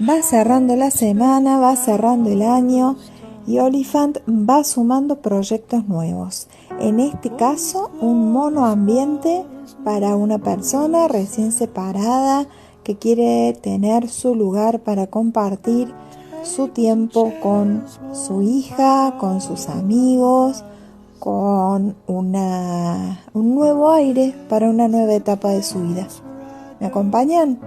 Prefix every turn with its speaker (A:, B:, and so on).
A: Va cerrando la semana, va cerrando el año y Oliphant va sumando proyectos nuevos. En este caso, un monoambiente para una persona recién separada que quiere tener su lugar para compartir su tiempo con su hija, con sus amigos, con un nuevo aire para una nueva etapa de su vida. ¿Me acompañan?